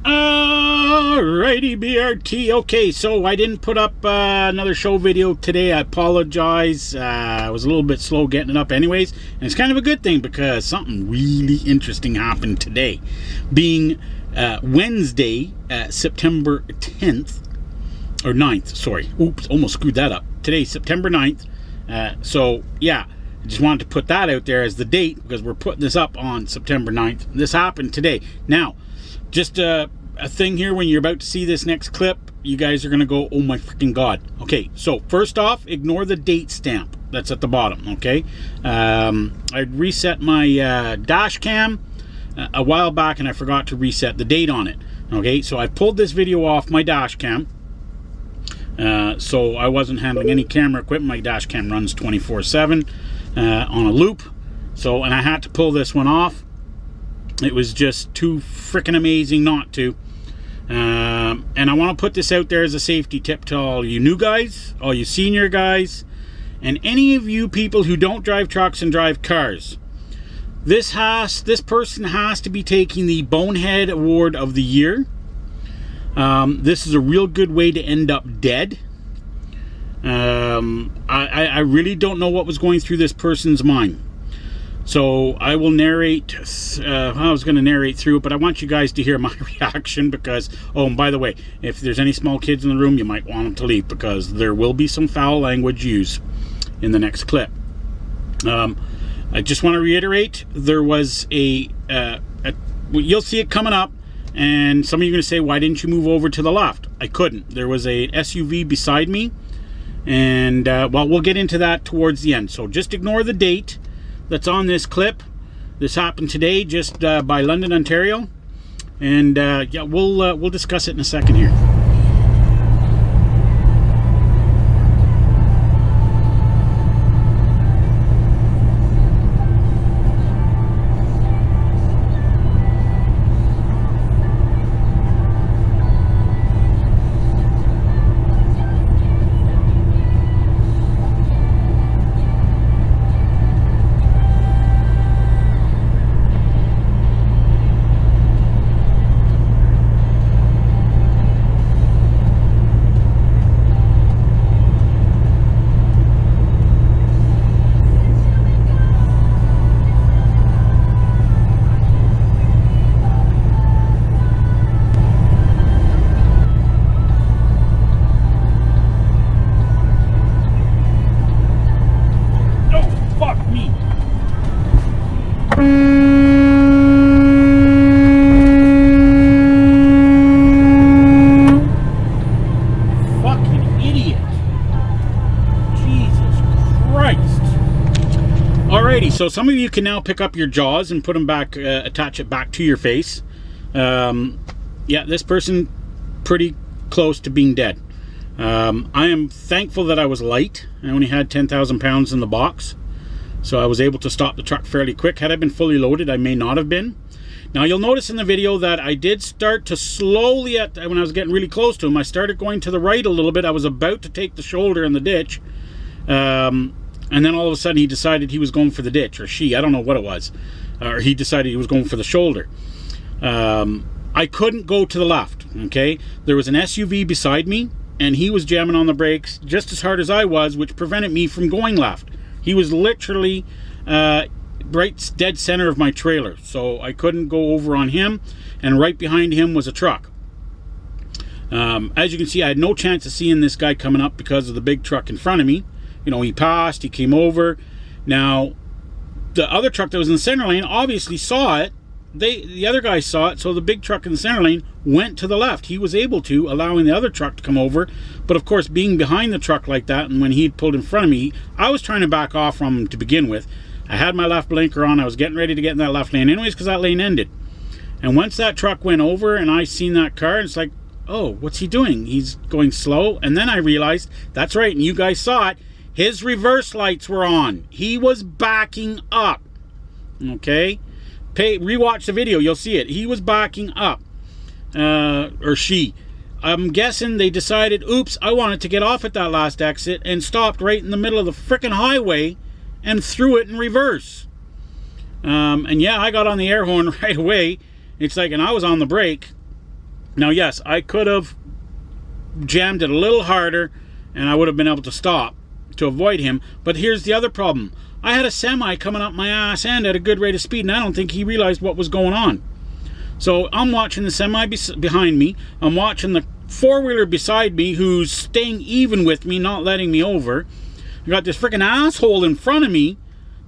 Alrighty, BRT. Okay, so I didn't put up another show video today. I apologize. I was a little bit slow getting it up anyways. And it's kind of a good thing because something really interesting happened today. Being Wednesday, September 10th, or 9th, sorry. Oops, almost screwed that up. Today's September 9th. So, yeah. I just wanted to put that out there as the date because we're putting this up on September 9th. This happened today. Now, just a thing here, when you're about to see this next clip, you guys are going to go, oh my freaking God. Okay, so first off, ignore the date stamp that's at the bottom, okay? I reset my dash cam a while back and I forgot to reset the date on it. Okay, so I pulled this video off my dash cam. So I wasn't handling any camera equipment. My dash cam runs 24/7 on a loop. So, and I had to pull this one off. It was just too freaking amazing not to. And I want to put this out there as a safety tip to all you new guys, all you senior guys, and any of you people who don't drive trucks and drive cars. This person has to be taking the Bonehead Award of the Year. This is a real good way to end up dead. I really don't know what was going through this person's mind. So I will narrate, I was going to narrate through it, but I want you guys to hear my reaction because, oh, and by the way, if there's any small kids in the room, you might want them to leave because there will be some foul language used in the next clip. I just want to reiterate, there was you'll see it coming up, and some of you are going to say, why didn't you move over to the left? I couldn't. There was a SUV beside me, and, well, we'll get into that towards the end. So just ignore the date that's on this clip. This happened today just by London, Ontario, and yeah, we'll discuss it in a second here. So some of you can now pick up your jaws and put them back, attach it back to your face. Yeah, this person pretty close to being dead. I am thankful that I was light. I only had 10,000 pounds in the box, so I was able to stop the truck fairly quick. Had I been fully loaded, I may not have been. Now you'll notice in the video that I did start to slowly, when I was getting really close to him, I started going to the right a little bit. I was about to take the shoulder in the ditch. And then all of a sudden he decided he was going for the ditch, or she, I don't know what it was. Or he decided he was going for the shoulder. I couldn't go to the left, okay? There was an SUV beside me, and he was jamming on the brakes just as hard as I was, which prevented me from going left. He was literally right dead center of my trailer, so I couldn't go over on him, and right behind him was a truck. As you can see, I had no chance of seeing this guy coming up because of the big truck in front of me. You know, he passed, he came over. Now, the other truck that was in the center lane obviously saw it. The other guy saw it, so the big truck in the center lane went to the left. He was able to, allowing the other truck to come over. But of course, being behind the truck like that, and when he pulled in front of me, I was trying to back off from him to begin with. I had my left blinker on. I was getting ready to get in that left lane anyways because that lane ended. And once that truck went over and I seen that car, it's like, oh, what's he doing? He's going slow. And then I realized, that's right, and you guys saw it, his reverse lights were on. He was backing up. Okay? Rewatch the video, you'll see it. He was backing up. Or she. I'm guessing they decided, oops, I wanted to get off at that last exit, and stopped right in the middle of the frickin' highway and threw it in reverse. And yeah, I got on the air horn right away. It's like, and I was on the brake. Now, yes, I could have jammed it a little harder and I would have been able to stop to avoid him. But here's the other problem. I had a semi coming up my ass end at a good rate of speed, and I don't think he realized what was going on. So I'm watching the semi behind me. I'm watching the four-wheeler beside me who's staying even with me, not letting me over. I got this freaking asshole in front of me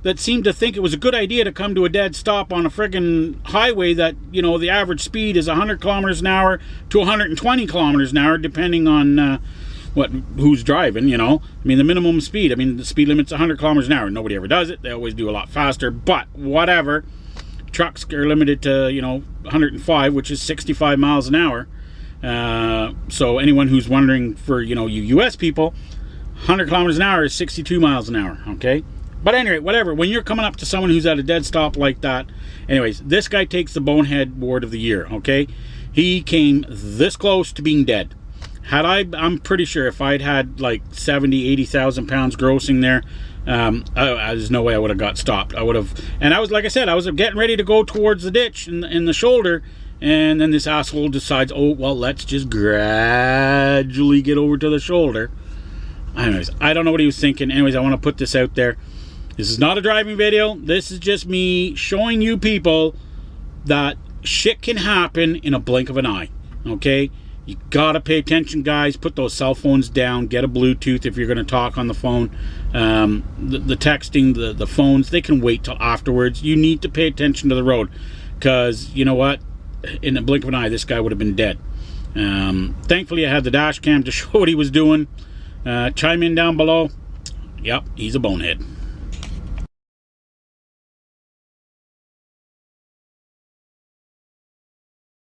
that seemed to think it was a good idea to come to a dead stop on a freaking highway that, you know, the average speed is 100 kilometers an hour to 120 kilometers an hour, depending on who's driving, you know. I mean, the minimum speed, I mean, the speed limit's 100 kilometers an hour. Nobody ever does it. They always do a lot faster, but whatever. Trucks are limited to, you know, 105, which is 65 miles an hour. So anyone who's wondering, for, you know, you US people, 100 kilometers an hour is 62 miles an hour, okay? But anyway, whatever. When you're coming up to someone who's at a dead stop like that, anyways, this guy takes the Bonehead Award of the Year, okay? He came this close to being dead. I'm pretty sure if I'd had like 70, 80,000 pounds grossing there, there's no way I would have got stopped. I would have, and I was, like I said, I was getting ready to go towards the ditch in the shoulder, and then this asshole decides, oh, well, let's just gradually get over to the shoulder. Anyways, I don't know what he was thinking. Anyways, I want to put this out there. This is not a driving video. This is just me showing you people that shit can happen in a blink of an eye, okay? You gotta pay attention, guys. Put those cell phones down. Get a Bluetooth if you're gonna talk on the phone. The texting, the phones, they can wait till afterwards. You need to pay attention to the road, because you know what? In a blink of an eye, this guy would have been dead. Thankfully, I had the dash cam to show what he was doing. Chime in down below. Yep, he's a bonehead.